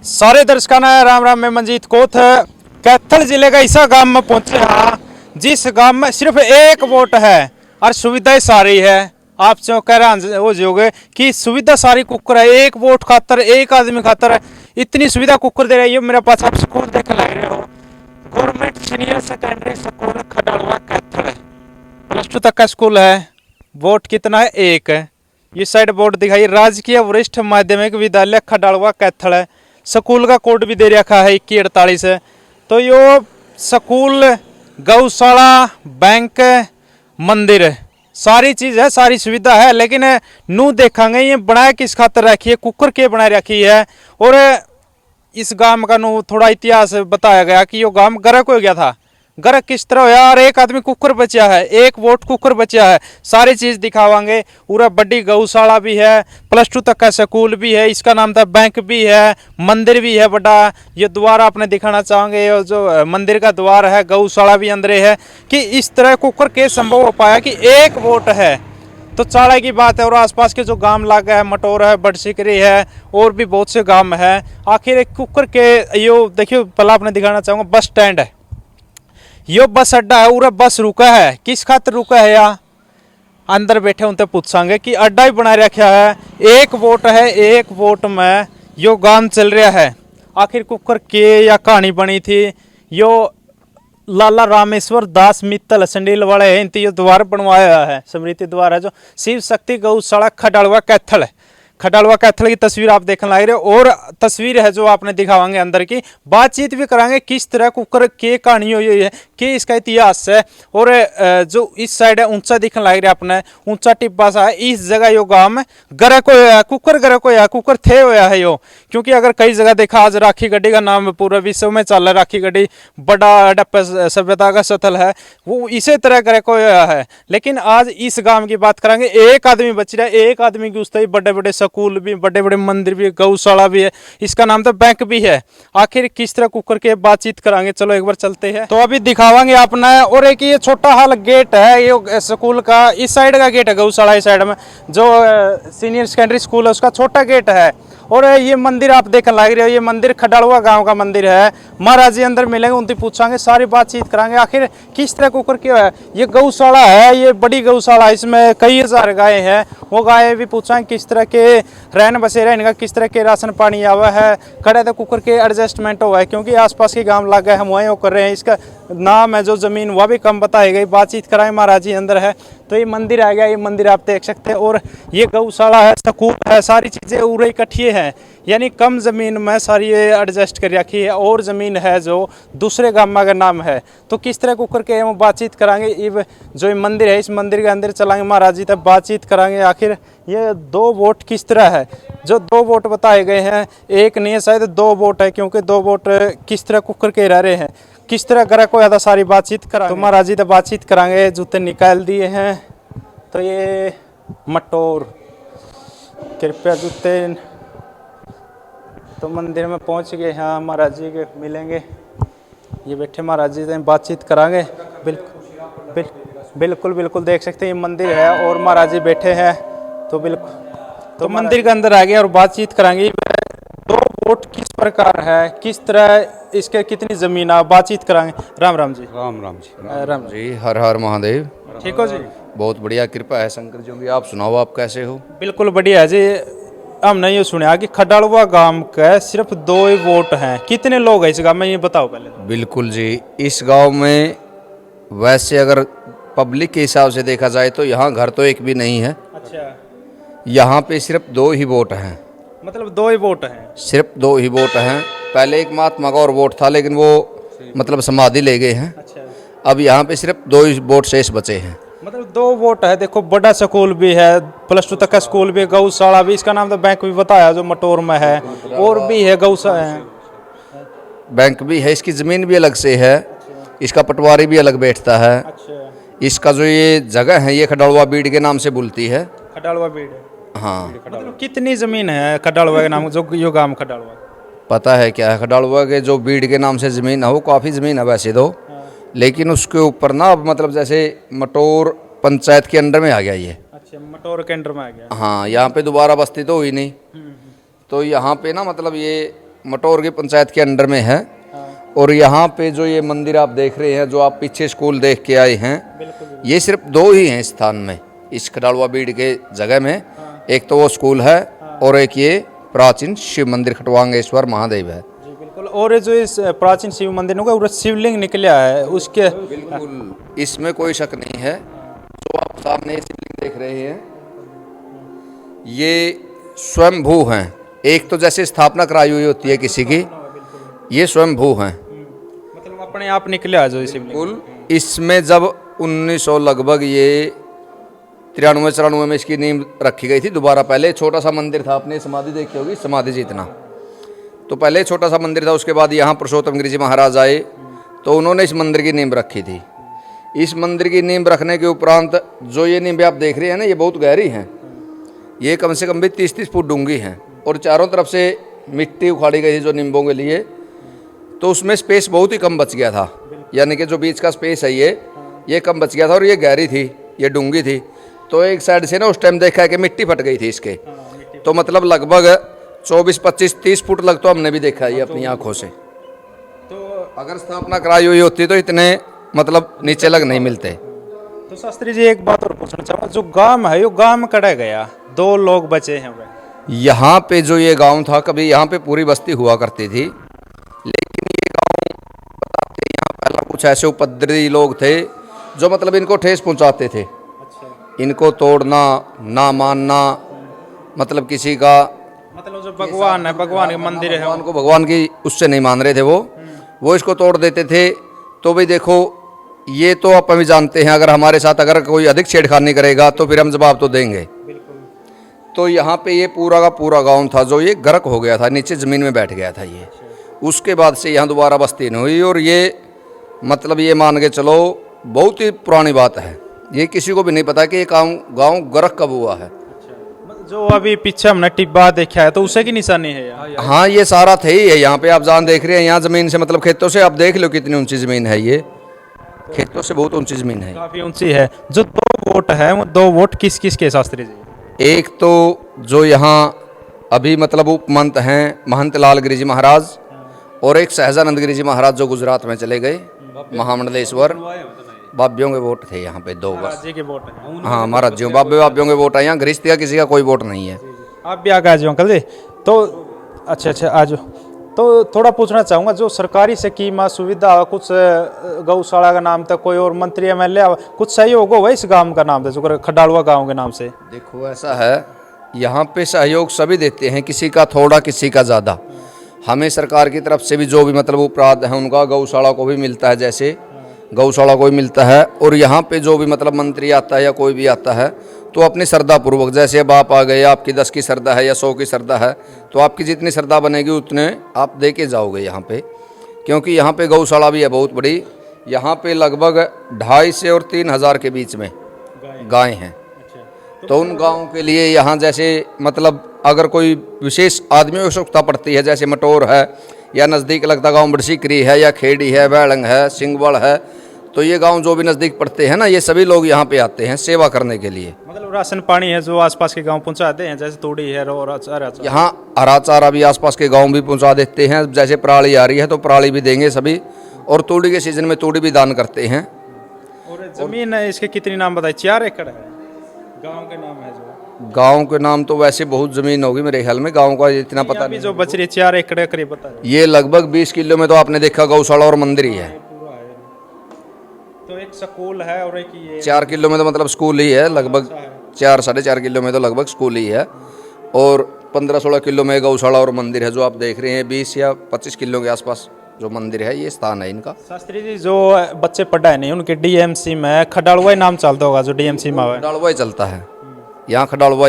सारे दर्शकों ने राम राम। मैं मंजीत कोथ कैथल जिले का ऐसा गांव में पहुंचे हाँ जिस गांव में सिर्फ एक वोट है और सुविधाएं सारी है। आप जो कह रहे हो जोगे कि सुविधा सारी कुकर है, एक वोट खातर एक आदमी खातर है, इतनी सुविधा कुकर दे रही है। मेरे पास आप स्कूल देख लग रहे हो, government senior secondary school Khadalwa Kaithal है, +2 तक का स्कूल है। वोट कितना है? एक है। इस साइड बोर्ड दिखाई राजकीय वरिष्ठ माध्यमिक विद्यालय खडालवा कैथल है। स्कूल का कोड भी दे रखा है 2148 है। तो यो स्कूल, गौशाला, बैंक, मंदिर सारी चीज है, सारी सुविधा है। लेकिन नू देखेंगे ये बनाया किस खातर रखी है, कुकर के बनाए रखी है। और इस गांव का नू थोड़ा इतिहास बताया गया कि यो गांव गर्क हो गया था। गर्क किस तरह हो यार, एक आदमी कुकर बचा है, एक वोट कुकर बचा है। सारी चीज दिखावांगे। पूरा बड़ी गौशाला भी है, +2 तक का स्कूल भी है, इसका नाम था बैंक भी है, मंदिर भी है बड़ा। ये द्वार आपने दिखाना चाहोगे, जो मंदिर का द्वार है, गौशाला भी अंदर है। कि इस तरह कुकर के संभव हो पाया कि एक वोट है। तो चाड़ा की बात है। और आसपास के जो गांव लागे है, मटोर है, बड़सिकरी है, और भी बहुत से गांव है। आखिर एक कुकर के यो देखियो पहला आपने दिखाना चाहूंगा बस स्टैंड है, यो बस अड्डा है। पूरा बस रुका है, किस खातिर रुका है या अंदर बैठे उनसे पूछांगे कि अड्डा ही बना रखा है। एक वोट है, एक वोट में यो गांव चल रहा है। आखिर कुकर के या कहानी बनी थी यो लाला रामेश्वर दास मित्तल संडील वाले हैं, इनती यो द्वार बनवाया है, स्मृति द्वार है, जो शिव शक्ति गौशाला खडालवा कैथल है। खडालवा कैथल की तस्वीर आप देखने लग रहे हो। और तस्वीर है जो आपने दिखावांगे अंदर की, बातचीत भी करांगे किस तरह कुकर के कहानी हुई है, कि इसका इतिहास है। और जो इस साइड है ऊंचा दिखने लग रहा है अपने, ऊंचा टिब्बा सा है। इस जगह यो गांव में गरक होया, कुकर गरक होया, कुकर थे होया है यो। क्योंकि अगर कई जगह देखा, आज राखी गड्डी का नाम पूरे विश्व में चल रहा है, राखी गड्डी बड़ा हड़प्पा सभ्यता का स्थल है, वो इसी तरह गरक होया है। लेकिन आज इस गांव की बात करेंगे, एक आदमी बच रहा है, एक आदमी की उससे बड़े बड़े स्कूल भी, बड़े बड़े मंदिर भी, गौशाला भी है, इसका नाम तो बैंक भी है। आखिर किस तरह कुकर के बातचीत करांगे, चलो एक बार चलते हैं। तो अभी दिखावांगे अपना। और एक ये छोटा हाल गेट है ये स्कूल का, इस साइड का गेट है गौशाला, इस साइड में जो सीनियर सेकेंडरी स्कूल है उसका छोटा गेट है। और ये मंदिर आप देखने लग रहे हो, ये मंदिर खडालवा गांव का मंदिर है। महाराज जी अंदर मिलेंगे, उनसे पूछांगे, सारी बातचीत करांगे आखिर किस तरह कुकर क्यों है। ये गौशाला है, ये बड़ी गौशाला, इसमें कई हजार गायें हैं। वो गायें भी पूछांगे किस तरह के रहन बसेरा, इनका किस तरह के राशन पानी आवा है, खड़े तो कुकर के एडजस्टमेंट हुआ है। क्योंकि आसपास के गांव लग गए, हम वहीं कर रहे हैं। इसका नाम है जो जमीन वह भी कम बताई गई। बातचीत कराएं, महाराज जी अंदर है। तो ये मंदिर आ गया, ये मंदिर आप देख सकते हैं। और ये गौशाला है, स्कूल है, सारी चीजें उरे इकट्ठी है। यानी कम जमीन में सारी ये एडजस्ट कर रखी है। और जमीन है जो दूसरे गांव का नाम है। तो किस तरह कुकर के हम बातचीत करांगे। जो ये मंदिर है, इस मंदिर के अंदर चलाएंगे, महाराज जी तक बातचीत करांगे। आखिर ये 2 वोट किस तरह है, जो 2 वोट बताए गए हैं, एक नहीं है शायद 2 वोट है। क्योंकि 2 वोट किस तरह कुकर के रह रहे हैं, किस तरह गरक को ज्यादा सारी बातचीत करा। तो महाराज जी तो बातचीत करांगे। जूते निकाल दिए हैं। तो ये मटोर कृपया जूते। तो मंदिर में पहुंच गए, हाँ महाराज जी के मिलेंगे। ये बैठे महाराज जी से बातचीत करांगे। बिल्कुल बिल्कुल देख सकते हैं ये मंदिर है और महाराज जी बैठे हैं। तो बिल्कुल तो मंदिर के अंदर आ गए और बातचीत करांगे। 2 वोट किस प्रकार है, किस तरह इसके कितनी जमीन है, बातचीत करांगे। राम राम जी। राम राम जी। राम जी, हर हर महादेव। ठीक हो जी? बहुत बढ़िया, कृपा है शंकर जी की। आप सुनाओ, आप कैसे हो? बिल्कुल बढ़िया है जी। हमने ये सुना कि खडालवा गांव के सिर्फ 2 ही वोट हैं। कितने लोग हैं इस गांव में, ये बताओ पहले। बिल्कुल जी, इस गांव में वैसे अगर पब्लिक के हिसाब से देखा जाए तो यहाँ घर तो एक भी नहीं है। अच्छा, यहाँ पे सिर्फ 2 ही वोट हैं। मतलब 2 ही वोट हैं? सिर्फ 2 ही वोट हैं। पहले एक महात्मा का और वोट था, लेकिन वो मतलब समाधि ले गए हैं। अच्छा, अब यहाँ पे सिर्फ 2 ही वोट शेष बचे हैं। मतलब 2 वोट है। देखो बड़ा स्कूल भी है, +2 तक का स्कूल भी है, गौशाला भी, इसका नाम तो बैंक भी बताया जो मटोर में है, और भी है गौशाला है, बैंक भी है, इसकी ज़मीन भी अलग से है, इसका पटवारी भी अलग बैठता है। अच्छा, इसका जो ये जगह है ये खडालवा बीड़ के नाम से बुलती है। खडालवा बीड़। हाँ, मतलब कितनी जमीन है खडालवा के नाम, जो यो गांव खडालवा? पता है क्या है, खडालवा के जो बीड़ के नाम से ज़मीन है वो काफ़ी ज़मीन है वैसे तो। लेकिन उसके ऊपर ना अब मतलब जैसे मटोर पंचायत के अंडर में आ गया ये। अच्छा, मटोर के अंडर में आ गया। हाँ, यहाँ पे दोबारा बस्ती तो हुई नहीं। तो यहाँ पे ना मतलब ये मटोर की पंचायत के अंडर में है। और यहाँ पे जो ये मंदिर आप देख रहे हैं, जो आप पीछे स्कूल देख के आए हैं, ये सिर्फ 2 ही हैं स्थान में इस खडालवा बीड़ के जगह में। एक तो वो स्कूल है और एक ये प्राचीन शिव मंदिर खटवांगेश्वर महादेव है। जी बिल्कुल। और ये जो इस प्राचीन शिव मंदिर होगा पूरा शिवलिंग निकला है उसके, बिल्कुल इसमें कोई शक नहीं है। जो आप सामने शिवलिंग देख रहे हैं, ये स्वयंभू हैं। एक तो जैसे स्थापना कराई हुई होती है किसी की, ये स्वयंभू हैं, मतलब अपने आप निकला जो शिवलिंग। बिल्कुल। इसमें जब 1900 लगभग ये 93-94 में इसकी नींव रखी गई थी दोबारा। पहले छोटा सा मंदिर था, आपने समाधि देखी होगी, समाधि जितना, तो पहले छोटा सा मंदिर था। उसके बाद यहाँ पुरुषोत्तम गिरी जी महाराज आए तो उन्होंने इस मंदिर की नींव रखी थी। इस मंदिर की नींव रखने के उपरांत जो ये नींव आप देख रहे हैं ना, ये बहुत गहरी हैं। ये कम से कम भी 30-30 फुट डूंगी हैं और चारों तरफ से मिट्टी उखाड़ी गई थी जो नींबों के लिए, तो उसमें स्पेस बहुत ही कम बच गया था। यानी कि जो बीच का स्पेस है ये कम बच गया था और ये गहरी थी, ये डूंगी थी। तो एक साइड से ना उस टाइम देखा है कि मिट्टी फट गई थी इसके, तो मतलब लगभग 24-25-30 फुट लग तो हमने भी देखा है ये अपनी आंखों से। तो अगर स्थापना कराई हुई होती तो इतने मतलब नीचे लग नहीं मिलते। तो शास्त्री जी एक बात और पूछना चाहूँगा, जो गांव है यो गांव कड़ा गया, 2 लोग बचे हैं वे। यहाँ पे जो ये गांव था, कभी यहाँ पे पूरी बस्ती हुआ करती थी, लेकिन ये गांव बताते यहाँ पहला कुछ ऐसे उपद्रवी लोग थे जो मतलब इनको ठेस पहुँचाते थे। इनको तोड़ना, ना मानना, मतलब किसी का, मतलब जो भगवान है, भगवान के मंदिर है, भगवान को भगवान की उससे नहीं मान रहे थे वो इसको तोड़ देते थे। तो भाई देखो, ये तो आप भी जानते हैं, अगर हमारे साथ अगर कोई अधिक छेड़खानी करेगा तो फिर हम जवाब तो देंगे। तो यहाँ पे ये पूरा का पूरा गांव था जो ये गर्क हो गया था, नीचे ज़मीन में बैठ गया था ये। उसके बाद से यहाँ दोबारा बस्ती नहीं हुई। और ये मतलब ये मान के चलो बहुत ही पुरानी बात है, ये किसी को भी नहीं पता कि ये गांव गर्क कब हुआ है। जो अभी पीछे हमने टिब्बा देखा है तो उसे की निशानी है यहाँ। हाँ, ये सारा थे ही है। यहाँ पे आप जहाँ देख रहे हैं, यहाँ ज़मीन से मतलब खेतों से आप देख लो कितनी ऊंची ज़मीन है, ये खेतों से बहुत ऊंची ज़मीन है, काफ़ी ऊंची है। जो 2 वोट है वो 2 वोट किस किस के शास्त्री जी? एक तो जो यहाँ अभी मतलब उपमंत हैं महंत लाल गिरी जी महाराज, और एक सहजानंद गिरी जी महाराज जो गुजरात में चले गए, महामंडलेश्वर। बाबियों के वोट थे यहाँ पे 2 बस। जी के वोट है। हाँ, महाराजियों बाबियों के वोट है यहाँ, गृहस्थ का किसी का कोई वोट नहीं है। आप भी आगे आ जाओ अंकल जी। तो अच्छा आ जाओ। तो थोड़ा पूछना चाहूँगा, जो सरकारी स्कीम सुविधा कुछ गौशाला का नाम तक कोई और मंत्री MLA कुछ सहयोग होगा इस गांव का नाम था, जो खडालवा गांव के नाम से? देखो ऐसा है, यहाँ पे सहयोग सभी देते हैं, किसी का थोड़ा किसी का ज़्यादा। हमें सरकार की तरफ से भी जो भी मतलब उपराध है उनका गौशाला को भी मिलता है, जैसे गौशाला को भी मिलता है। और यहाँ पे जो भी मतलब मंत्री आता है या कोई भी आता है तो अपनी श्रद्धा पूर्वक, जैसे अब आप आ गए, आपकी 10 की श्रद्धा है या 100 की श्रद्धा है, तो आपकी जितनी श्रद्धा बनेगी उतने आप दे के जाओगे यहाँ पे। क्योंकि यहाँ पे गौशाला भी है बहुत बड़ी, यहाँ पे लगभग 2.5 से और 3 हज़ार के बीच में गाय हैं। तो उन गाँव के लिए यहाँ जैसे मतलब अगर कोई विशेष आदमी को आवश्यकता पड़ती है, जैसे मटोर है या नज़दीक लगता गाँव बड़सीकरी है या खेड़ी है, बैलंग है, सिंगवड़ है, तो ये गांव जो भी नज़दीक पड़ते हैं ना, ये सभी लोग यहाँ पे आते हैं सेवा करने के लिए। मतलब राशन पानी है जो आसपास के गांव पहुँचाते हैं, जैसे तोड़ी है और यहाँ हरा चारा भी आसपास के गांव भी पहुँचा देते हैं। जैसे पराली आ रही है तो पराली भी देंगे सभी, और तोड़ी के सीजन में तोड़ी भी दान करते हैं। और ज़मीन है इसके कितनी नाम बताइए? 4 एकड़ है गाँव के नाम है जो? गाँव के नाम तो वैसे बहुत ज़मीन होगी मेरे ख्याल में, गाँव का इतना पता नहीं। जो बच रही 4 एकड़ करीब बता? ये लगभग 20 किलो में तो आपने देखा गौशाला और मंदिर ही है। तो एक स्कूल है और एक ये 4 किलो में तो मतलब स्कूल ही है, लगभग 4-4.5 किलो में तो लगभग स्कूल ही है। और 15-16 किलो में गौशाला और मंदिर है जो आप देख रहे हैं। 20 या 25 किलो के आसपास जो मंदिर है, ये स्थान है इनका। शास्त्री जी, जो बच्चे पढ़ाए नहीं उनके DMC में खडालवा नाम चलता होगा, जो DMC में है? खडालवा चलता है यहाँ, खडालवा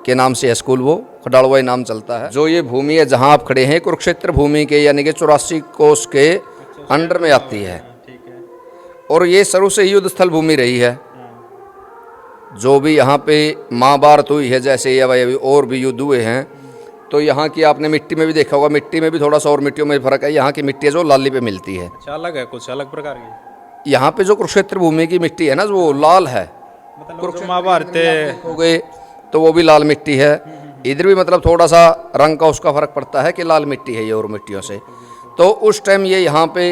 के नाम से है स्कूल, वो खडालवा नाम चलता है। जो ये भूमि है जहाँ आप खड़े हैं, कुरुक्षेत्र भूमि के यानी कि 84 कोस के अंडर में आती है। और ये शुरू से ही युद्ध स्थल भूमि रही है। जो भी यहाँ पे महाभारत हुई है, जैसे ये और भी युद्ध हुए हैं, तो यहाँ की आपने मिट्टी में भी देखा होगा, मिट्टी में भी थोड़ा सा और मिट्टियों में फर्क है। यहाँ की मिट्टी जो लाली पे मिलती है, अच्छा अलग है, कुछ अलग प्रकार की। यहाँ पे जो कुरुक्षेत्र भूमि की मिट्टी है ना, वो लाल है। मतलब महाभारत हो गए तो वो भी लाल मिट्टी है। इधर भी मतलब थोड़ा सा रंग का उसका फर्क पड़ता है कि लाल मिट्टी है ये और मिट्टियों से। तो उस टाइम ये यहाँ पे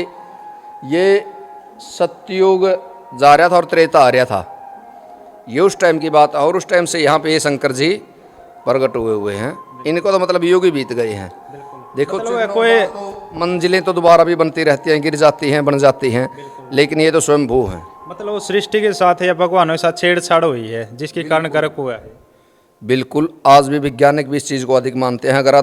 ये सतयुग जा रहा था और त्रेता आ रहा था, ये उस टाइम की बात है। और उस टाइम से यहाँ पे ये शंकर जी प्रकट हुए हैं। इनको तो मतलब युग ही बीत गए हैं। देखो मतलब कोई मंजिलें तो दोबारा भी बनती रहती हैं, गिर जाती हैं, बन जाती हैं, लेकिन ये तो स्वयंभू हैं। मतलब वो सृष्टि के साथ या भगवानों के साथ छेड़छाड़ हुई है जिसके कारण गर्क हुआ है। बिल्कुल, आज भी वैज्ञानिक भी इस चीज़ को अधिक मानते हैं। अगर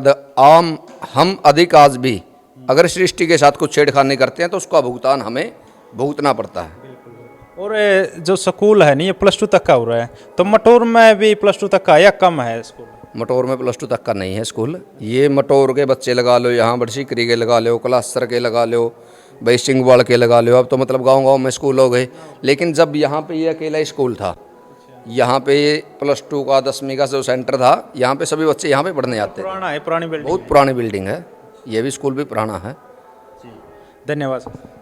हम अधिक आज भी अगर सृष्टि के साथ कुछ छेड़खानी करते हैं तो उसका भुगतान हमें भुगतना पड़ता है। और जो स्कूल है नहीं, ये +2 तक का हो रहा है, तो मटोर में भी +2 तक का या कम है स्कूल? मटोर में +2 तक का नहीं है स्कूल। ये मटोर के बच्चे लगा लो, यहाँ बड़सीकरी के लगा लो, कलासर के लगा लो, भाई सिंहवाड़ के लगा लो। अब तो मतलब गांव-गांव में स्कूल हो गए। लेकिन जब यहाँ पे ये अकेला स्कूल था, यहाँ पे ये +2 का 10वीं का जो सेंटर था, यहाँ पे सभी बच्चे यहाँ पे पढ़ने आते थे। पुराना है, पुरानी बिल्डिंग, बहुत पुरानी बिल्डिंग है। ये भी स्कूल भी पुराना है। धन्यवाद सर।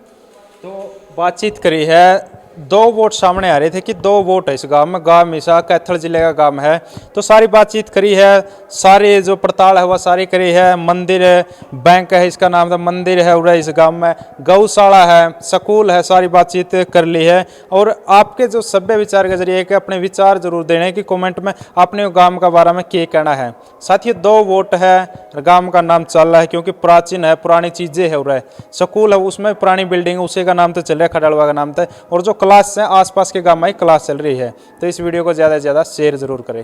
तो बातचीत करी है, 2 वोट सामने आ रहे थे कि 2 वोट है इस गांव में। गांव हमेशा कैथल जिले का गांव है, तो सारी बातचीत करी है, सारी जो पड़ताल है वह सारी करी है। मंदिर है, बैंक है, इसका नाम था मंदिर है उरा इस गांव में, गौशाला है, स्कूल है, सारी बातचीत कर ली है। और आपके जो सभ्य विचार के जरिए कि अपने विचार जरूर देने कि कमेंट में अपने गांव का बारे में क्या कहना है। साथ ही 2 वोट है, गांव का नाम चल रहा है क्योंकि प्राचीन है, पुरानी चीजें है उरा। स्कूल है उसमें पुरानी बिल्डिंग है, उसी का नाम तो चल रहा है, खड़ालवा का नाम था। और जो क्लास है आसपास के गांव में क्लास चल रही है। तो इस वीडियो को ज़्यादा से ज़्यादा शेयर जरूर करें।